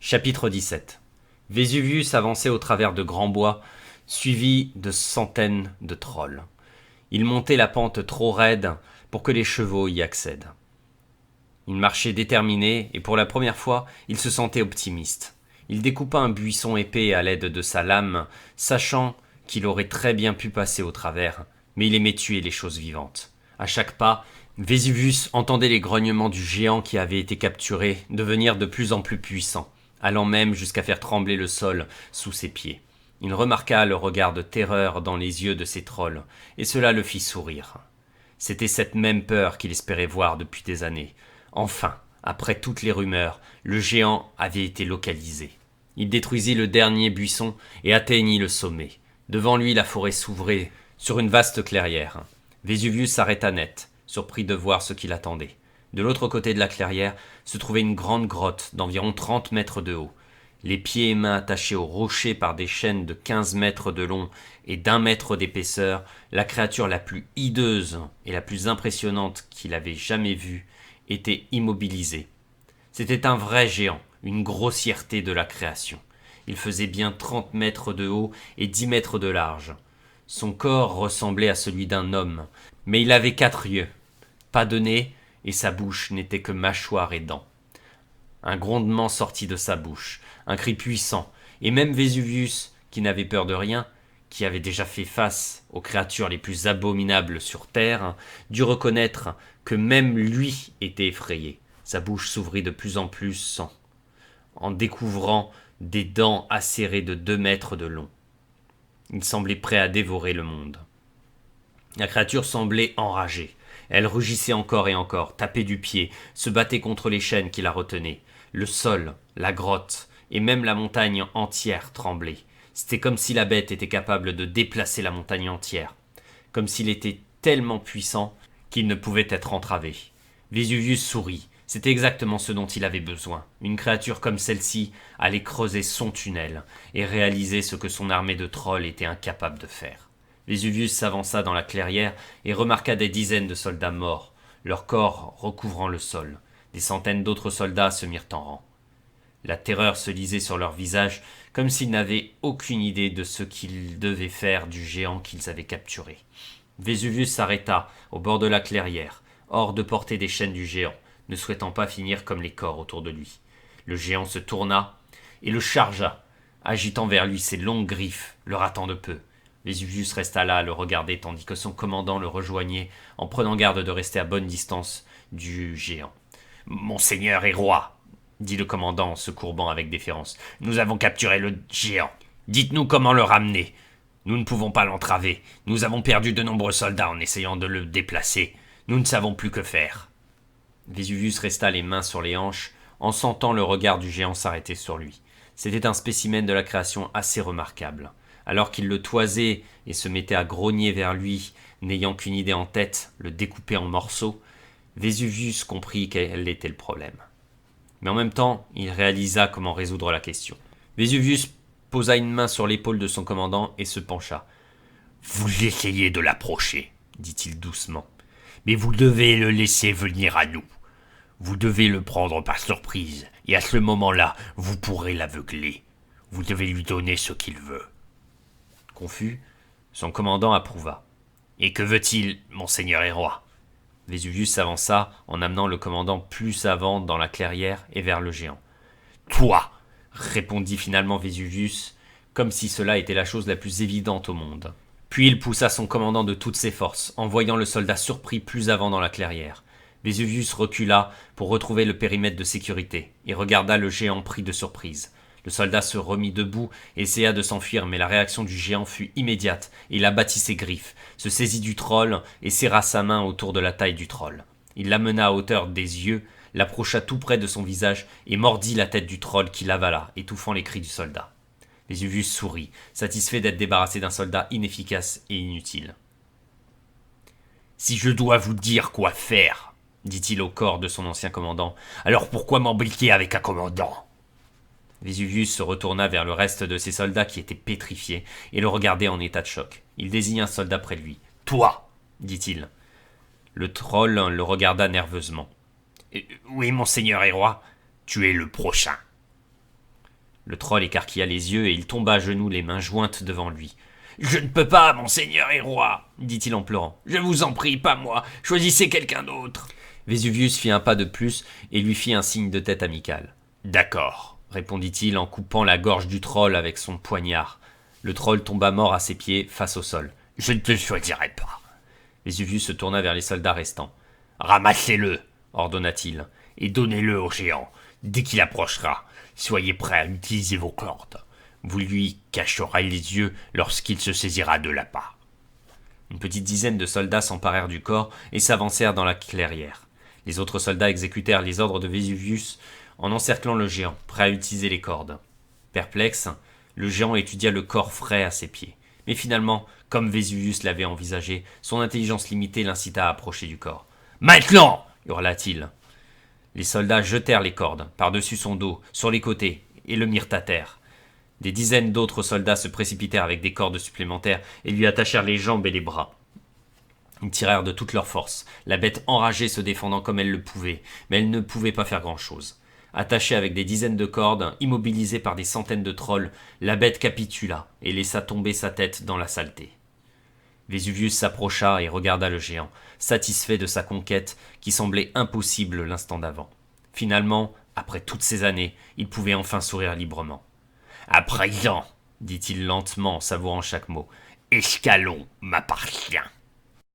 Chapitre 17. Vésuvius avançait au travers de grands bois, suivi de centaines de trolls. Il montait la pente trop raide pour que les chevaux y accèdent. Il marchait déterminé, et pour la première fois, il se sentait optimiste. Il découpa un buisson épais à l'aide de sa lame, sachant qu'il aurait très bien pu passer au travers, mais il aimait tuer les choses vivantes. À chaque pas, Vésuvius entendait les grognements du géant qui avait été capturé devenir de plus en plus puissants, allant même jusqu'à faire trembler le sol sous ses pieds. Il remarqua le regard de terreur dans les yeux de ces trolls, et cela le fit sourire. C'était cette même peur qu'il espérait voir depuis des années. Enfin, après toutes les rumeurs, le géant avait été localisé. Il détruisit le dernier buisson et atteignit le sommet. Devant lui, la forêt s'ouvrait sur une vaste clairière. Vésuvius s'arrêta net, surpris de voir ce qui l'attendait. De l'autre côté de la clairière se trouvait une grande grotte d'environ 30 mètres de haut. Les pieds et mains attachés au rocher par des chaînes de 15 mètres de long et d'1 mètre d'épaisseur, la créature la plus hideuse et la plus impressionnante qu'il avait jamais vue était immobilisée. C'était un vrai géant, une grossièreté de la création. Il faisait bien 30 mètres de haut et 10 mètres de large. Son corps ressemblait à celui d'un homme, mais il avait 4 yeux, pas de nez, et sa bouche n'était que mâchoire et dents. Un grondement sortit de sa bouche, un cri puissant, et même Vésuvius, qui n'avait peur de rien, qui avait déjà fait face aux créatures les plus abominables sur terre, dut reconnaître que même lui était effrayé. Sa bouche s'ouvrit de plus en plus en découvrant des dents acérées de 2 mètres de long. Il semblait prêt à dévorer le monde. La créature semblait enragée. Elle rugissait encore et encore, tapait du pied, se battait contre les chaînes qui la retenaient. Le sol, la grotte, et même la montagne entière tremblaient. C'était comme si la bête était capable de déplacer la montagne entière, comme s'il était tellement puissant qu'il ne pouvait être entravé. Vésuvius sourit. C'était exactement ce dont il avait besoin. Une créature comme celle-ci allait creuser son tunnel et réaliser ce que son armée de trolls était incapable de faire. Vésuvius s'avança dans la clairière et remarqua des dizaines de soldats morts, leurs corps recouvrant le sol. Des centaines d'autres soldats se mirent en rang. La terreur se lisait sur leurs visages, comme s'ils n'avaient aucune idée de ce qu'ils devaient faire du géant qu'ils avaient capturé. Vésuvius s'arrêta au bord de la clairière, hors de portée des chaînes du géant, ne souhaitant pas finir comme les corps autour de lui. Le géant se tourna et le chargea, agitant vers lui ses longues griffes, le ratant de peu. Vésuvius resta là à le regarder tandis que son commandant le rejoignait en prenant garde de rester à bonne distance du géant. « Monseigneur est roi !» dit le commandant en se courbant avec déférence. « Nous avons capturé le géant. Dites-nous comment le ramener. Nous ne pouvons pas l'entraver. Nous avons perdu de nombreux soldats en essayant de le déplacer. Nous ne savons plus que faire. » Vésuvius resta les mains sur les hanches, en sentant le regard du géant s'arrêter sur lui. C'était un spécimen de la création assez remarquable. Alors qu'il le toisait et se mettait à grogner vers lui, n'ayant qu'une idée en tête, le découper en morceaux, Vésuvius comprit quel était le problème. Mais en même temps, il réalisa comment résoudre la question. Vésuvius posa une main sur l'épaule de son commandant et se pencha. « Vous essayez de l'approcher, dit-il doucement. Mais vous devez le laisser venir à nous. Vous devez le prendre par surprise, et à ce moment-là, vous pourrez l'aveugler. Vous devez lui donner ce qu'il veut. » Confus, son commandant approuva. « Et que veut-il, monseigneur et roi ?» Vésuvius s'avança en amenant le commandant plus avant dans la clairière et vers le géant. « Toi !» répondit finalement Vésuvius, comme si cela était la chose la plus évidente au monde. Puis il poussa son commandant de toutes ses forces, en voyant le soldat surpris plus avant dans la clairière. Vésuvius recula pour retrouver le périmètre de sécurité et regarda le géant pris de surprise. Le soldat se remit debout et essaya de s'enfuir, mais la réaction du géant fut immédiate et il abattit ses griffes, se saisit du troll et serra sa main autour de la taille du troll. Il l'amena à hauteur des yeux, l'approcha tout près de son visage et mordit la tête du troll qui l'avala, étouffant les cris du soldat. Vésuvius sourit, satisfait d'être débarrassé d'un soldat inefficace et inutile. « Si je dois vous dire quoi faire, dit-il au corps de son ancien commandant, alors pourquoi m'embriquer avec un commandant ?» Vésuvius se retourna vers le reste de ses soldats qui étaient pétrifiés et le regardaient en état de choc. Il désigna un soldat près de lui. « Toi !» dit-il. Le troll le regarda nerveusement. « Oui, monseigneur et roi, tu es le prochain. » Le troll écarquilla les yeux et il tomba à genoux, les mains jointes devant lui. « Je ne peux pas, mon seigneur et roi, dit-il en pleurant. Je vous en prie, pas moi, choisissez quelqu'un d'autre. Vésuvius fit un pas de plus et lui fit un signe de tête amical. D'accord, répondit-il en coupant la gorge du troll avec son poignard. Le troll tomba mort à ses pieds, face au sol. Je ne te choisirai pas. Vésuvius se tourna vers les soldats restants. Ramassez-le, ordonna-t-il, et donnez-le au géant. Dès qu'il approchera, soyez prêts à utiliser vos cordes. Vous lui cacherez les yeux lorsqu'il se saisira de l'appât. Une petite dizaine de soldats s'emparèrent du corps et s'avancèrent dans la clairière. Les autres soldats exécutèrent les ordres de Vésuvius en encerclant le géant, prêt à utiliser les cordes. Perplexe, le géant étudia le corps frais à ses pieds. Mais finalement, comme Vésuvius l'avait envisagé, son intelligence limitée l'incita à approcher du corps. « Maintenant !» hurla-t-il. Les soldats jetèrent les cordes, par-dessus son dos, sur les côtés, et le mirent à terre. Des dizaines d'autres soldats se précipitèrent avec des cordes supplémentaires et lui attachèrent les jambes et les bras. Ils tirèrent de toute leur force, la bête enragée se défendant comme elle le pouvait, mais elle ne pouvait pas faire grand-chose. Attachée avec des dizaines de cordes, immobilisée par des centaines de trolls, la bête capitula et laissa tomber sa tête dans la saleté. Vésuvius s'approcha et regarda le géant, satisfait de sa conquête qui semblait impossible l'instant d'avant. Finalement, après toutes ces années, il pouvait enfin sourire librement. « À présent, dit-il lentement en savourant chaque mot, Escalon m'appartient. »